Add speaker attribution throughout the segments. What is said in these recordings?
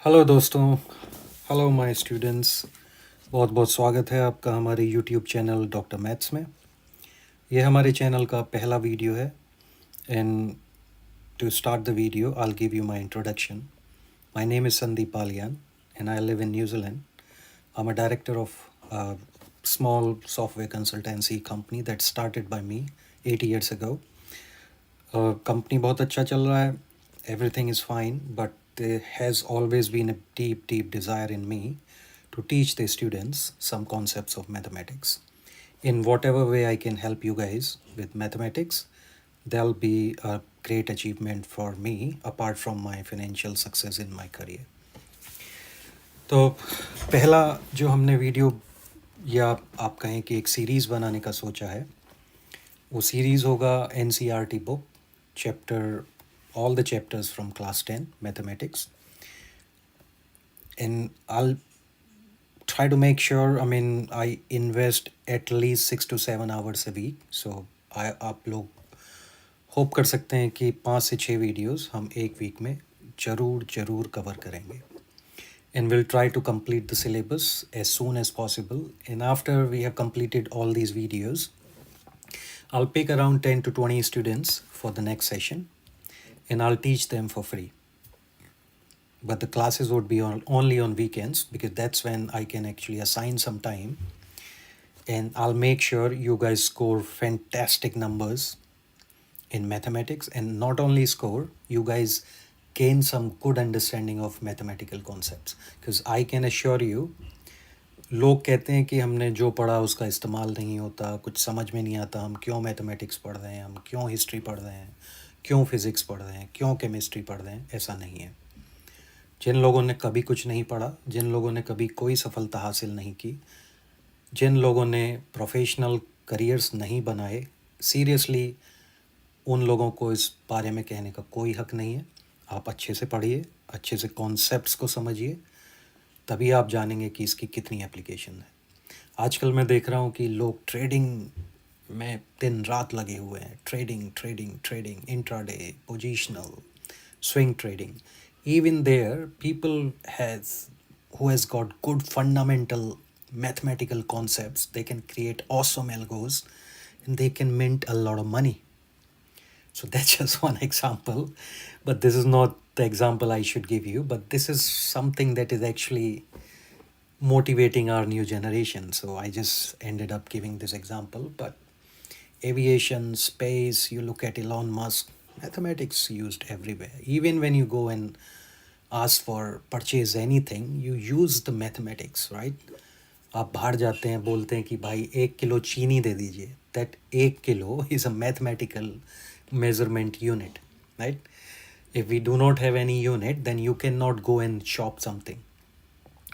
Speaker 1: Hello दोस्तों, hello my students. बहुत बहुत स्वागत है आपका हमारे यूट्यूब चैनल डॉक्टर मैथ्स में। ये हमारे चैनल का पहला वीडियो है and to start the video I will give you my introduction. My name is Sandeep Paliyan and I live in New Zealand. I am a director of small software consultancy company that started by me 8 years ago. Company बहुत अच्छा चल रहा है, everything is fine, but there has always been a deep desire in me to teach the students some concepts of mathematics. In whatever way I can help you guys with mathematics, that'll be a great achievement for me apart from my financial success in my career. तो पहला जो हमने video या आप कहें कि एक series बनाने का सोचा है, वो सीरीज़ होगा NCERT book, chapter all the chapters from class 10 mathematics, and I'll try to make sure, I invest at least 6 to 7 hours a week. So आप लोग होप कर सकते हैं कि 5 से 6 वीडियोस हम एक वीक में ज़रूर कवर करेंगे. And we'll try to complete the syllabus as soon as possible. And after we have completed all these videos, I'll pick around 10 to 20 students for the next session and I'll teach them for free. But the classes would be only on weekends because that's when I can actually assign some time, and I'll make sure you guys score fantastic numbers in mathematics, and not only score, you guys gain some good understanding of mathematical concepts, because I can assure you, लोग कहते हैं कि हमने जो पढ़ा उसका इस्तेमाल नहीं होता, कुछ समझ में नहीं आता, हम क्यों मैथमेटिक्स पढ़ रहे हैं, हम क्यों हिस्ट्री पढ़ रहे हैं, क्यों फिज़िक्स पढ़ रहे हैं, क्यों केमिस्ट्री पढ़ रहे हैं. ऐसा नहीं है. जिन लोगों ने कभी कुछ नहीं पढ़ा, जिन लोगों ने कभी कोई सफलता हासिल नहीं की, जिन लोगों ने प्रोफेशनल करियर्स नहीं बनाए, सीरियसली उन लोगों को इस बारे में कहने का कोई हक नहीं है. आप अच्छे से पढ़िए, अच्छे से कॉन्सेप्ट्स को समझिए, तभी आप जानेंगे कि इसकी कितनी एप्लीकेशन है. आजकल मैं देख रहा हूँ कि लोग ट्रेडिंग में दिन रात लगे हुए हैं. Trading, intraday, positional, swing trading. Even there, people who has got good fundamental mathematical concepts, they can create awesome algos and they can mint a lot of money. So that's just one example, but this is not the example I should give you, but this is something that is actually motivating our new generation. So I just ended up giving this example. But aviation, space, you look at Elon Musk, mathematics used everywhere. Even when you go and ask for purchase anything, you use the mathematics, right? आप बाहर जाते हैं, बोलते हैं कि भाई 1 kilo चीनी दे दीजिए. That 1 kilo is a mathematical measurement unit, right? If we do not have any unit, then you cannot go and shop something.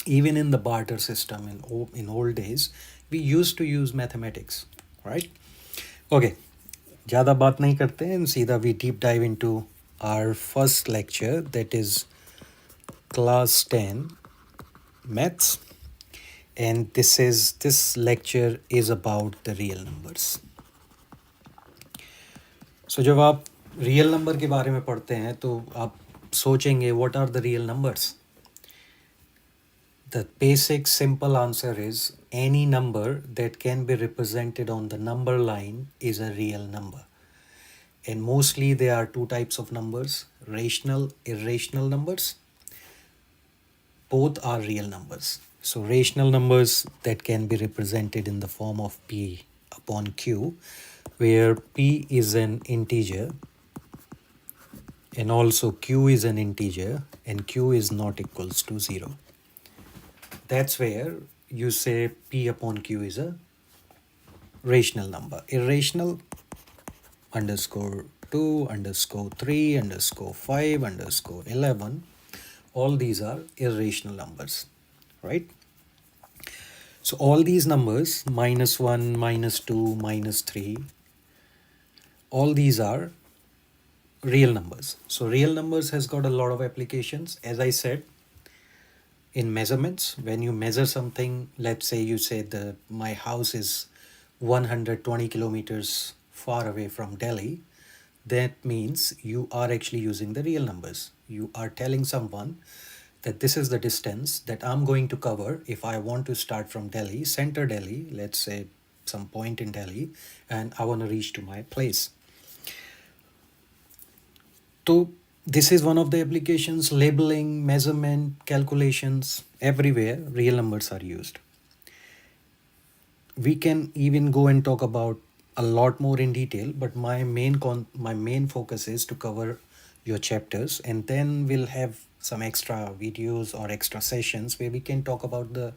Speaker 1: Even in the barter system in old days, we used to use mathematics, right? Okay, ज़्यादा बात नहीं करते हैं, सीधा we deep dive into our first lecture, that is class 10 maths, and this lecture is about the real numbers. So जब आप real number के बारे में पढ़ते हैं तो आप सोचेंगे what are the real numbers? The basic simple answer is any number that can be represented on the number line is a real number. And mostly there are two types of numbers, rational, irrational numbers. Both are real numbers. So rational numbers that can be represented in the form of P upon Q, where P is an integer and also Q is an integer and Q is not equals to 0. That's where you say P upon Q is a rational number. Irrational, underscore 2, underscore 3, underscore 5, underscore 11, all these are irrational numbers, right? So all these numbers, -1, -2, -3, all these are real numbers. So real numbers has got a lot of applications. As I said, in measurements, when you measure something, let's say you say my house is 120 kilometers far away from Delhi, that means you are actually using the real numbers. You are telling someone that this is the distance that I'm going to cover if I want to start from Delhi, center Delhi, let's say some point in Delhi, and I want to reach to my place. So this is one of the applications, labeling, measurement, calculations, everywhere real numbers are used. We can even go and talk about a lot more in detail, but my main focus is to cover your chapters, and then we'll have some extra videos or extra sessions where we can talk about the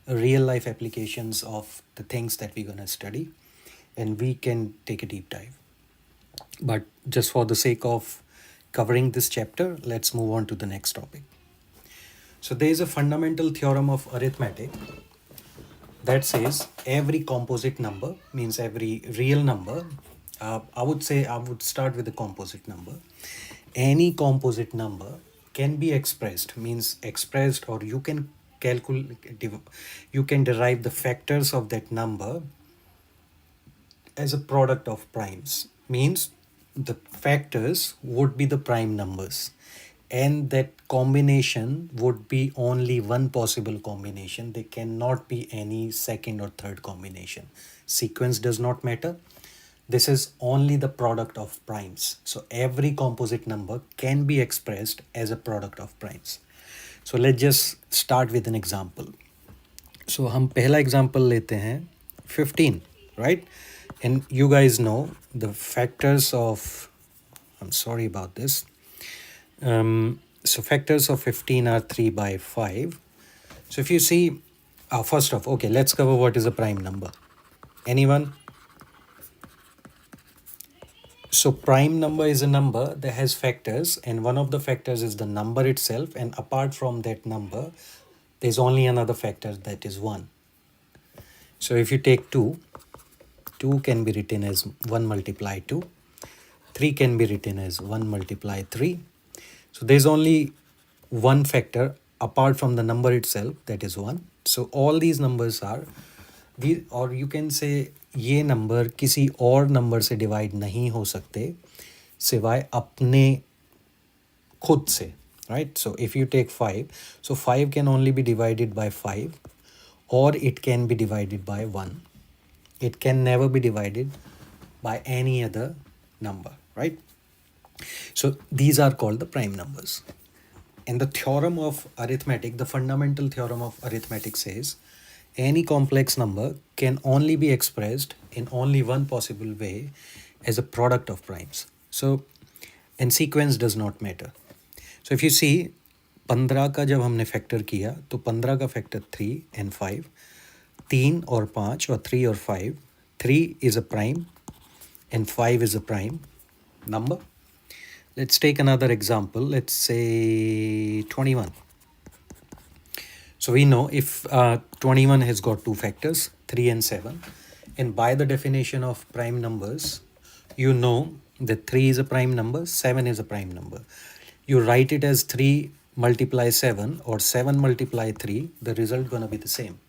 Speaker 1: real life applications of the things that we're going to study, and we can take a deep dive. But just for the sake of covering this chapter, let's move on to the next topic. So there is a fundamental theorem of arithmetic that says every composite number, means every real number, I would start with the composite number. Any composite number can be expressed, means expressed, or you can you can derive the factors of that number as a product of primes, means the factors would be the prime numbers, and that combination would be only one possible combination. There cannot be any second or third combination. Sequence does not matter. This is only the product of primes. So every composite number can be expressed as a product of primes. So let's just start with an example. So हम पहला example लेते हैं 15, right? And you guys know the factors of, I'm sorry about this. So factors of 15 are 3 by 5. So if you see, first off, okay, let's cover what is a prime number. Anyone? So prime number is a number that has factors, and one of the factors is the number itself, and apart from that number, there's only another factor, that is 1. So if you take 2, 2 can be written as 1 multiply 2. 3 can be written as 1 multiply 3. So there's only one factor apart from the number itself, that is 1. So all these numbers are, or you can say ये number किसी और number से divide नहीं हो सकते सिवाय अपने खुद से, right? So if you take 5, so 5 can only be divided by 5, or it can be divided by 1. It can never be divided by any other number, right? So these are called the prime numbers. And the theorem of arithmetic, the fundamental theorem of arithmetic says any complex number can only be expressed in only one possible way, as a product of primes. So, and sequence does not matter. So if you see 15 का जब हमने factor किया तो 15 का factor 3 and 5, 3 और 5 or 3 or 5, 3 is a prime and 5 is a prime number. Let's take another example. Let's say 21. So we know if 21 has got two factors, 3 and 7, and by the definition of prime numbers, you know that 3 is a prime number, 7 is a prime number. You write it as 3 multiply 7 or 7 multiply 3, the result gonna be the same.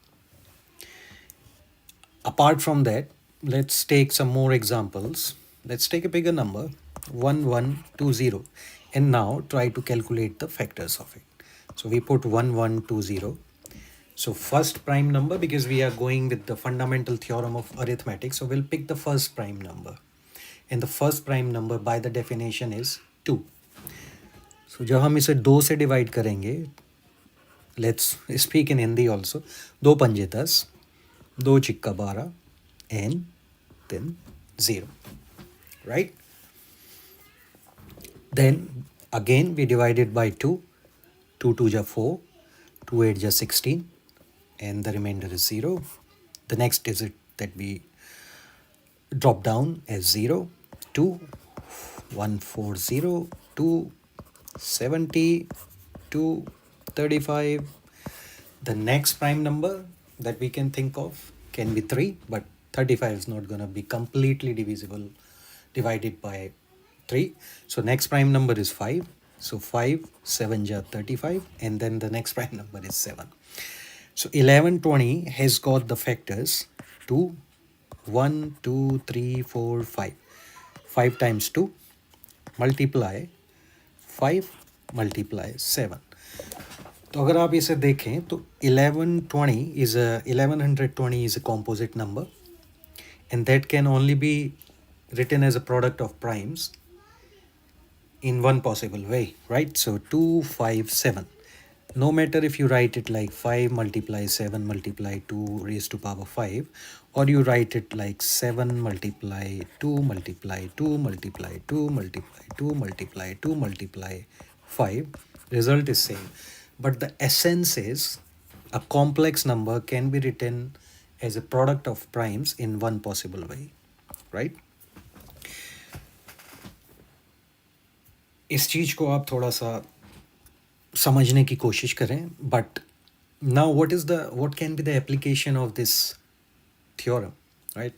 Speaker 1: Apart from that, let's take some more examples. Let's take a bigger number, 1120, and now try to calculate the factors of it. So we put 1120. So first prime number, because we are going with the fundamental theorem of arithmetic, so we'll pick the first prime number. And the first prime number by the definition is 2. So जब हम इसे 2 से divide करेंगे, let's speak in Hindi also. 2 पंजे 10, 2 चिक्का 12, and then 0, right? Then again we divide it by 2. 2 2 ja 4, 2 8 ja 16, and the remainder is 0. The next digit that we drop down as 0, 2, 140, 2, 70, 2, 35. The next prime number that we can think of can be 3, but 35 is not going to be completely divisible, divided by 3. So next prime number is 5. So 5, 7 ja 35, and then the next prime number is 7. So 1120 has got the factors 2, 1, 2, 3, 4, 5. 5 times 2 multiply 5 multiply 7. तो अगर आप इसे देखें तो 1120 is a composite number and that can only be written as a product of primes in one possible way, right? So 257. No matter if you write it like 5 multiply 7 multiply 2 raised to power 5, or you write it like 7 multiply 2 multiply 2 multiply 2 multiply 2 multiply 2 multiply 5, result is same. But the essence is a complex number can be written as a product of primes in one possible way, right? इस चीज़ को आप थोड़ा सा समझने की कोशिश करें. But now what can be the application of this theorem, right?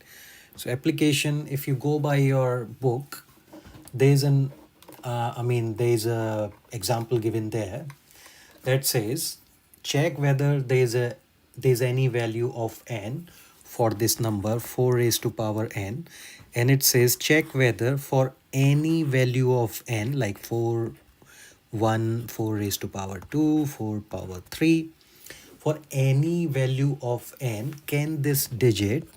Speaker 1: So application, if you go by your book, there's there's a example given there that says check whether there's any value of n for this number 4 raised to power n, and it says check whether for any value of n like 4 1 4 raised to power 2 4 power 3, for any value of n can this digit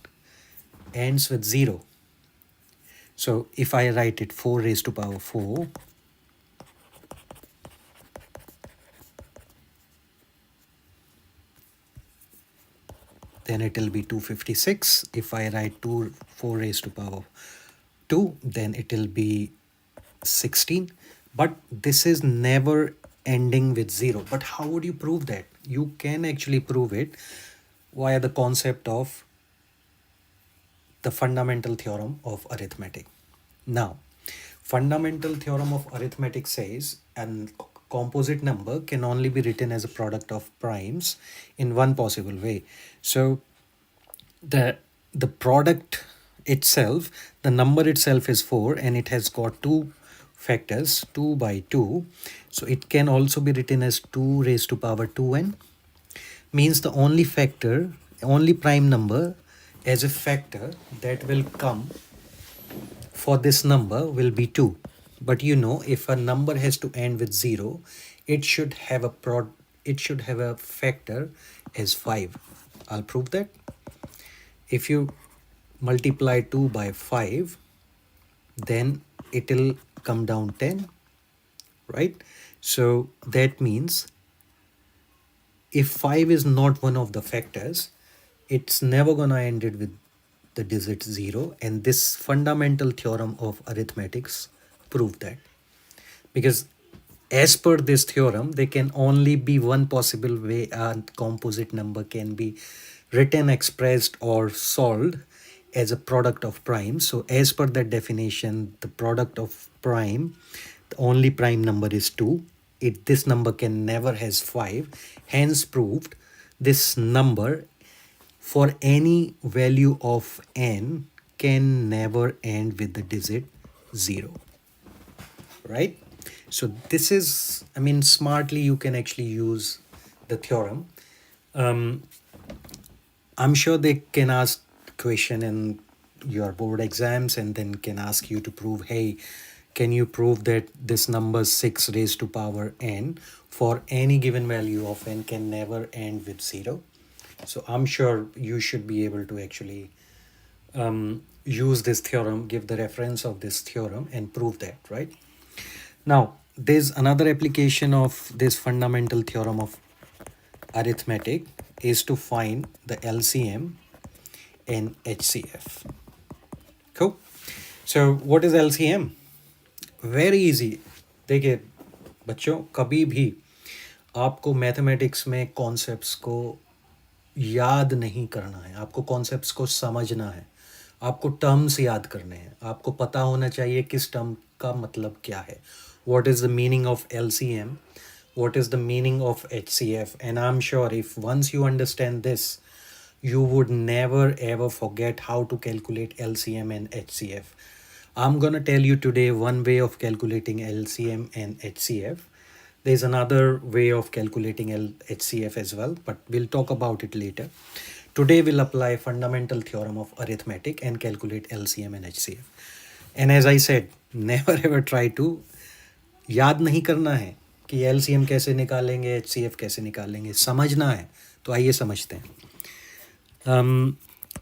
Speaker 1: ends with 0. So if I write it 4 raised to power 4, then it will be 256. If I write 4 raised to power 2, then it will be 16. But this is never ending with 0. But how would you prove that? You can actually prove it via the concept of the fundamental theorem of arithmetic. Now, fundamental theorem of arithmetic says a composite number can only be written as a product of primes in one possible way. So the product itself, the number itself is 4 and it has got two factors, 2 by 2. So it can also be written as 2 raised to power 2n, means the only factor, only prime number as a factor that will come for this number will be 2. But you know, if a number has to end with 0, it should have a factor as 5. I'll prove that. If you multiply 2 by 5, then it will come down 10, right? So that means if 5 is not one of the factors, it's never gonna end it with the digit 0, and this fundamental theorem of arithmetics prove that. Because as per this theorem, there can only be one possible way a composite number can be written, expressed, or solved as a product of primes. So as per that definition, the product of prime, the only prime number is 2. This number can never has 5. Hence proved this number for any value of n can never end with the digit 0, right? So this is, smartly you can actually use the theorem. I'm sure they can ask question in your board exams and then can ask you to prove, hey, can you prove that this number 6 raised to power n for any given value of n can never end with 0? So I'm sure you should be able to actually use this theorem, give the reference of this theorem and prove that, right? Now, there's another application of this fundamental theorem of arithmetic is to find the LCM and HCF. Cool. So what is LCM? Very easy. देखिए बच्चों, कभी भी आपको mathematics में concepts को याद नहीं करना है, आपको कॉन्सेप्ट्स को समझना है, आपको टर्म्स याद करने हैं, आपको पता होना चाहिए किस टर्म का मतलब क्या है. What is the meaning of LCM? What is the meaning of HCF? And I'm sure if once you understand this, you would never ever forget how to calculate LCM and HCF. I'm gonna tell you today one way of calculating LCM and HCF. There's another way of calculating HCF as well, but we'll talk about it later. Today we'll apply fundamental theorem of arithmetic and calculate LCM and HCF. And as I said, never ever try to याद नहीं करना है कि LCM कैसे निकालेंगे, HCF कैसे निकालेंगे, समझना है तो आइए समझते हैं।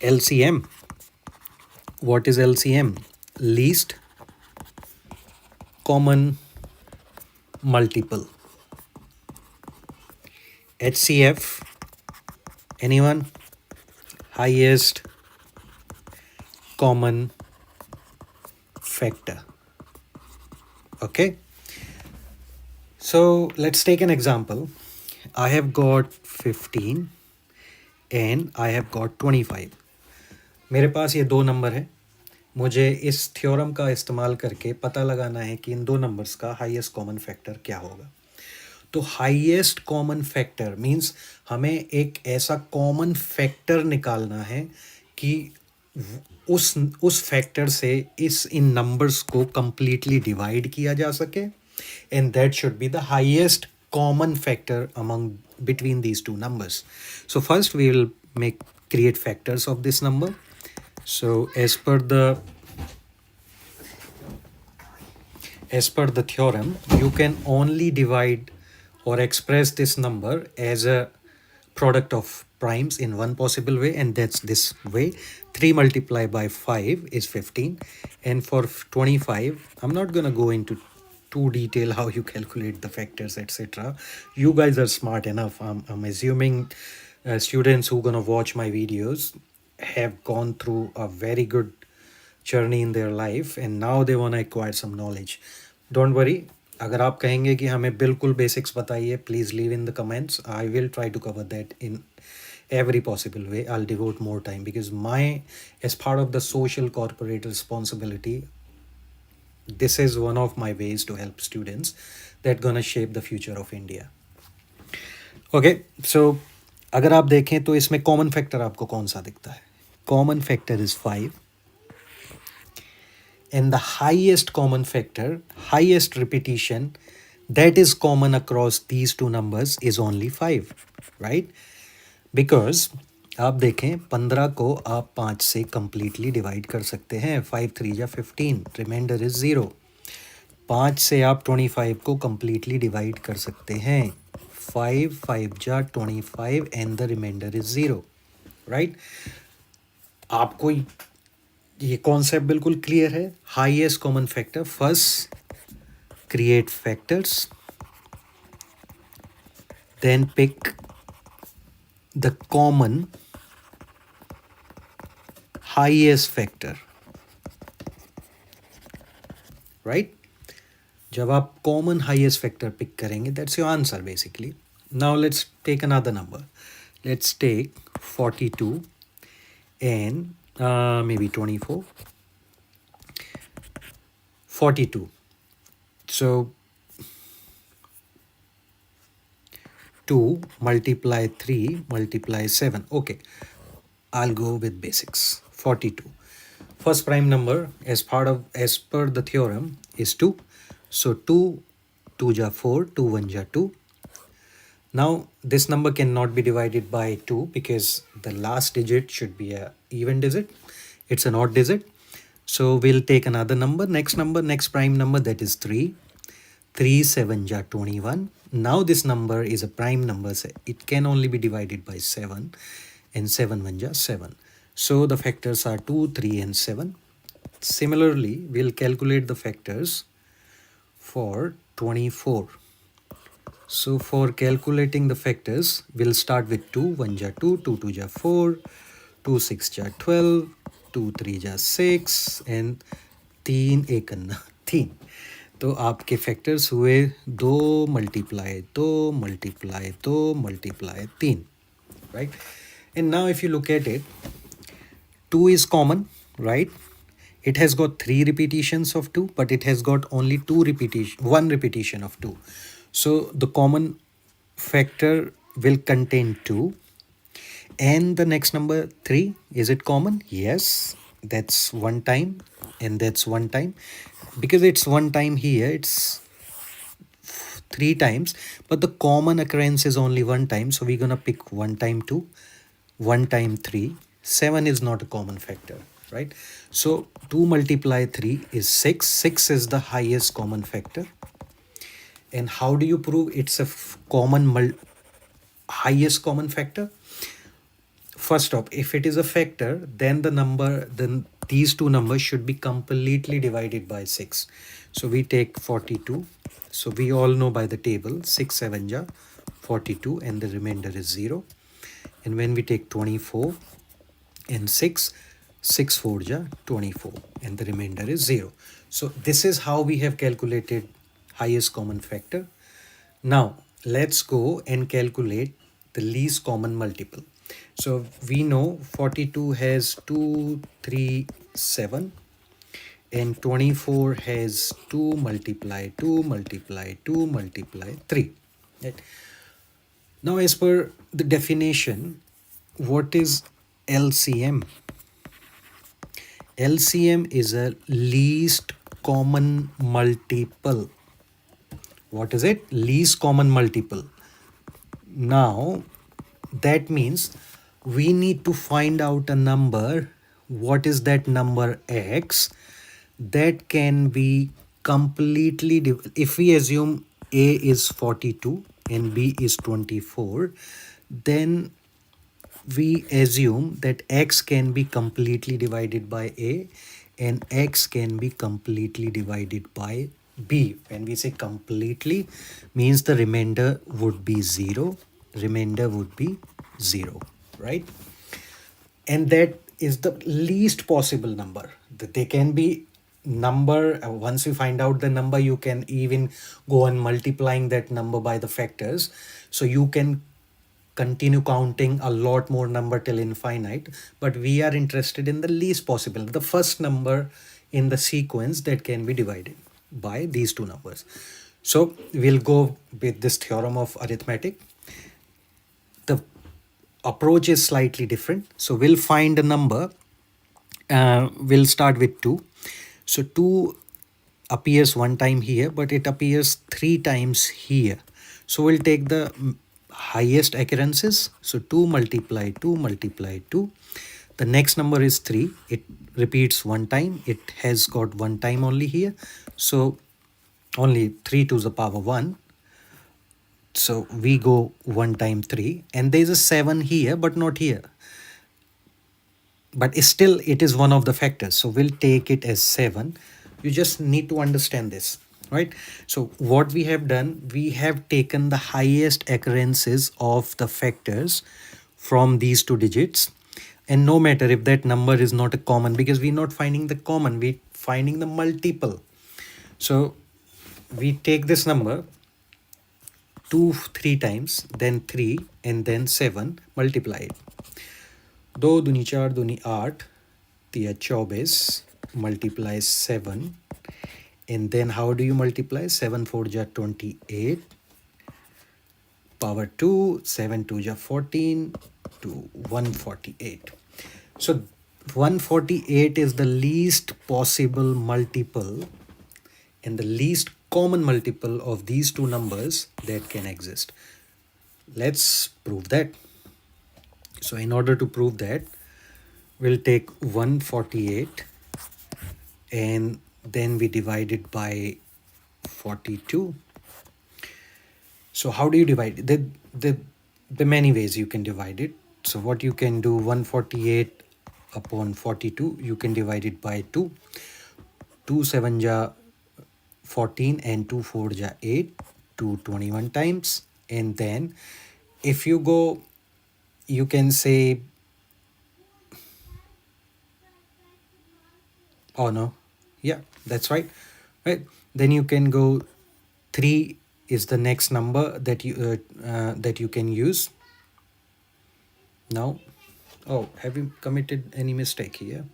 Speaker 1: LCM, what is LCM? Least common multiple. HCF, anyone? Highest common factor. Okay, so let's take an example. I have got 15 and I have got 25. मेरे पास ये दो नंबर है, मुझे इस थ्योरम का इस्तेमाल करके पता लगाना है कि इन दो नंबर्स का हाईएस्ट कॉमन फैक्टर क्या होगा। तो हाईएस्ट कॉमन फैक्टर मींस हमें एक ऐसा कॉमन फैक्टर निकालना है कि उस फैक्टर से इन नंबर्स को कंप्लीटली डिवाइड किया जा सके, and that should be the highest common factor among between these two numbers. So first we will create factors of this number. So as per the theorem, you can only divide or express this number as a product of primes in one possible way, and that's this way. 3 multiplied by 5 is 15, and for 25 I'm not gonna go into too detail how you calculate the factors, etc. You guys are smart enough. I'm assuming students who gonna watch my videos have gone through a very good journey in their life and now they want to acquire some knowledge. Don't worry, अगर आप कहेंगे कि हमें बिल्कुल basics बताइए, please leave in the comments. I will try to cover that in every possible way. I'll devote more time because as part of the social corporate responsibility, this is one of my ways to help students that gonna shape the future of India. Okay, so अगर आप देखें तो इसमें common factor आपको कौन सा दिखता है? Common factor is 5 and the highest common factor, highest repetition that is common across these two numbers is only 5, right? Because आप देखें 15 को आप 5 से completely divide कर सकते हैं. 5 3 जा 15, remainder is 0. 5 से आप 25 को completely divide कर सकते हैं. 5 5 जा 25 and the remainder is 0, right? आपको ये कॉन्सेप्ट बिल्कुल क्लियर है. Highest common factor, first create factors, then pick the common highest factor, right? जब आप कॉमन हाईएस्ट फैक्टर पिक करेंगे, that's your answer basically. Now let's take another number. Let's take 42 and maybe 24. 42. So 2 multiply 3 multiply 7. Okay, I'll go with basics. 42. First prime number as per the theorem is 2. So 2 2 ja 4, 2 1 ja 2. Now this number cannot be divided by 2 because the last digit should be a even digit. It's an odd digit. So we'll take another number, next prime number, that is 3. 3 7 ja 21. Now this number is a prime number, so it can only be divided by 7, and 7 1 ja 7. So the factors are 2 3 and 7. Similarly, we'll calculate the factors for 24. So for calculating the factors, we'll start with 2 1 ja 2, 2 2 ja 4, 2 6 ja 12, 2 3 ja 6 and 3 एक अन्ना 3. तो आपके factors हुए 2 multiply 2 multiply 2 multiply 3, right? And now if you look at it, 2 is common, right? It has got 3 repetitions of 2, but it has got only 1 repetition of 2. So the common factor will contain 2. And the next number 3, is it common? Yes, that's one time and that's one time. Because it's one time here, it's 3 times, but the common occurrence is only one time. So we're gonna pick 1 time 2, 1 time 3. 7 is not a common factor, right? So 2 multiply 3 is 6. 6 is the highest common factor. And how do you prove it's a highest common factor? First off, if it is a factor, then then these two numbers should be completely divided by 6. So we take 42. So we all know by the table 6 7 ja 42 and the remainder is 0. And when we take 24 and 6 4 ja 24 and the remainder is 0. So this is how we have calculated highest common factor. Now let's go and calculate the least common multiple. So we know 42 has 2, 3, 7 and 24 has 2 multiply 2 multiply 2 multiply 3. Right? Now as per the definition, what is LCM? LCM is a least common multiple. What is it? Least common multiple. Now that means we need to find out a number. What is that number? X that can be completely if we assume A is 42 and B is 24, then we assume that X can be completely divided by A and X can be completely divided by B. When we say completely, means the remainder would be 0. Remainder would be 0, right? And that is the least possible number. That they can be number, once you find out the number, you can even go on multiplying that number by the factors. So you can continue counting a lot more number till infinite, but we are interested in the least possible, the first number in the sequence that can be divided by these two numbers. So we'll go with this theorem of arithmetic. The approach is slightly different. So we'll find a number. We'll start with 2. So 2 appears one time here, but it appears 3 times here. So we'll take the highest occurrences. So 2 multiply 2 multiply 2. The next number is 3. It repeats one time. It has got one time only here. So only 3 to the power 1. So we go 1 time 3. And there's a 7 here, but not here. But still it is one of the factors. So we'll take it as 7. You just need to understand this, right? So what we have done, we have taken the highest occurrences of the factors from these two digits. And no matter if that number is not a common, because we're not finding the common, we're finding the multiple. So we take this number 2 3 times, then 3 and then 7, multiply it. 2 दूनी 4 दूनी 8 तिया 24 multiply 7, and then how do you multiply? 7 4 ja 28 power 2, 7 2 ja 14 to 148. So 148 is the least possible multiple and the least common multiple of these two numbers that can exist. Let's prove that. So in order to prove that, we'll take 148 and then we divide it by 42. So how do you divide it? There are many ways you can divide it. So what you can do, 148 upon 42, you can divide it by 2. 2 7 ja 14 and 2 4 ja 8, 2 21 times. And then if you go, you can say, oh no, yeah, that's right. Then you can go 3 is the next number that you can use. Now, oh, have you committed any mistake here?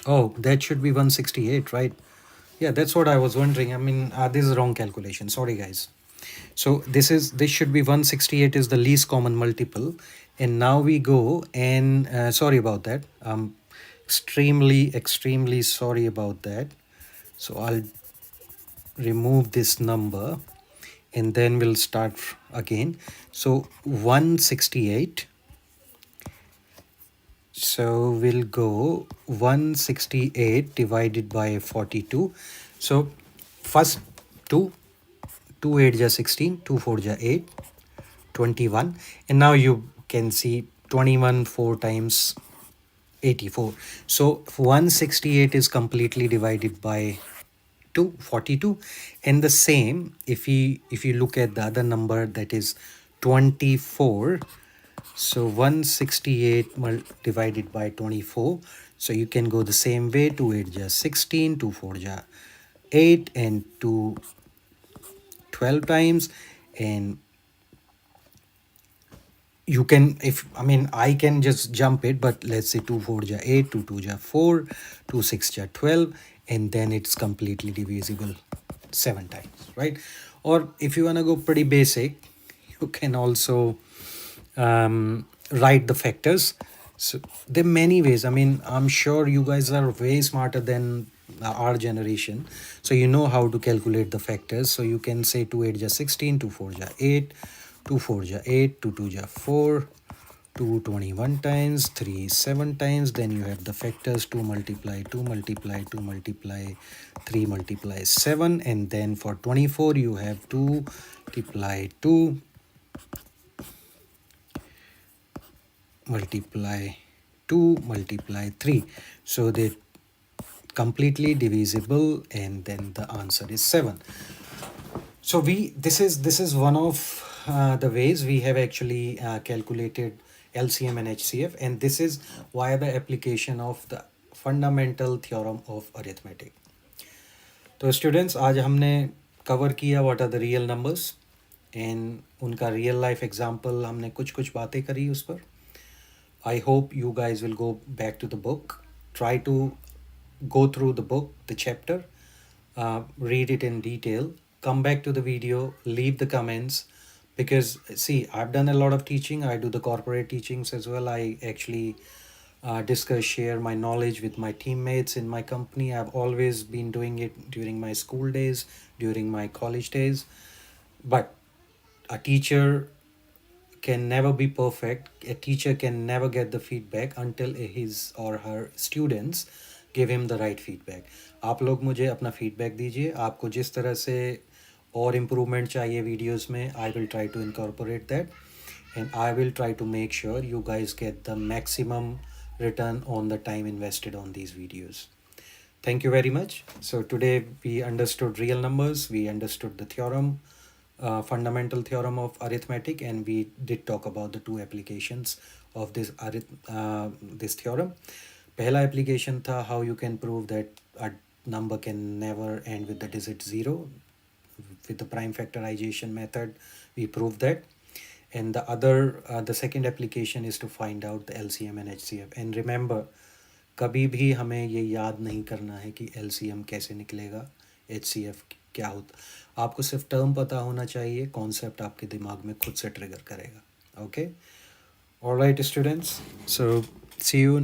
Speaker 1: Oh, that should be 168, right? Yeah, that's what I was wondering. I mean, this is wrong calculation. Sorry, guys. So this should be 168 is the least common multiple. And now we go and sorry about that. Extremely sorry about that. So I'll remove this number and then we'll start again. So 168. So we'll go 168 divided by 42. So first 2, 2 8 ja 16, 2 4 ja 8, 21. And now you can see 21 4 times 84. So 168 is completely divided by 2, 42. And the same, if you look at the other number, that is 24. So 168 divided by 24. So you can go the same way. 2 8 ja 16, 2 4 ja 8, and 2 12 times. And you can, if I mean, I can just jump it, but let's say 2 4 ja 8, 2 2 ja 4, 2 6 ja 12, and then it's completely divisible 7 times, right? Or if you want to go pretty basic, you can also write the factors. So there are many ways. I mean, I'm sure you guys are way smarter than our generation, so you know how to calculate the factors. So you can say 2 8 ja 16, 2 4 ja 8, 2 4 ja 8, 2 2 ja 4, 2 21 times, 3 7 times. Then you have the factors: 2 multiply 2 multiply 2 multiply 3 multiply 7. And then for 24 you have 2 multiply 2 multiply 2 multiply 3. So they completely divisible, and then the answer is 7. So this is one of the ways we have actually calculated LCM and HCF, and this is via the application of the fundamental theorem of arithmetic. तो students, आज हमने cover किया what are the real numbers, and उनका real life example हमने कुछ कुछ बातें करी उस पर. I hope you guys will go back to the book, try to go through the book, the chapter, read it in detail, come back to the video, leave the comments, because see, I've done a lot of teaching. I do the corporate teachings as well. I actually discuss, share my knowledge with my teammates in my company. I've always been doing it during my school days, during my college days. But a teacher can never be perfect. A teacher can never get the feedback until his or her students give him the right feedback. आप लोग मुझे अपना feedback दीजिए. आपको जिस तरह से और improvement चाहिए videos में, I will try to incorporate that, and I will try to make sure you guys get the maximum return on the time invested on these videos. Thank you very much. So today we understood real numbers, we understood the theorem, fundamental theorem of arithmetic, and we did talk about the two applications of this theorem. पहला application था how you can prove that a number can never end with the digit 0. With the prime factorization method, we proved that. And the second application is to find out the LCM and HCF. And remember, कभी भी हमें ये याद नहीं करना है कि LCM कैसे निकलेगा, HCF क्या होता. आपको सिर्फ टर्म पता होना चाहिए, कॉन्सेप्ट आपके दिमाग में खुद से ट्रिगर करेगा. Okay, alright students, so see you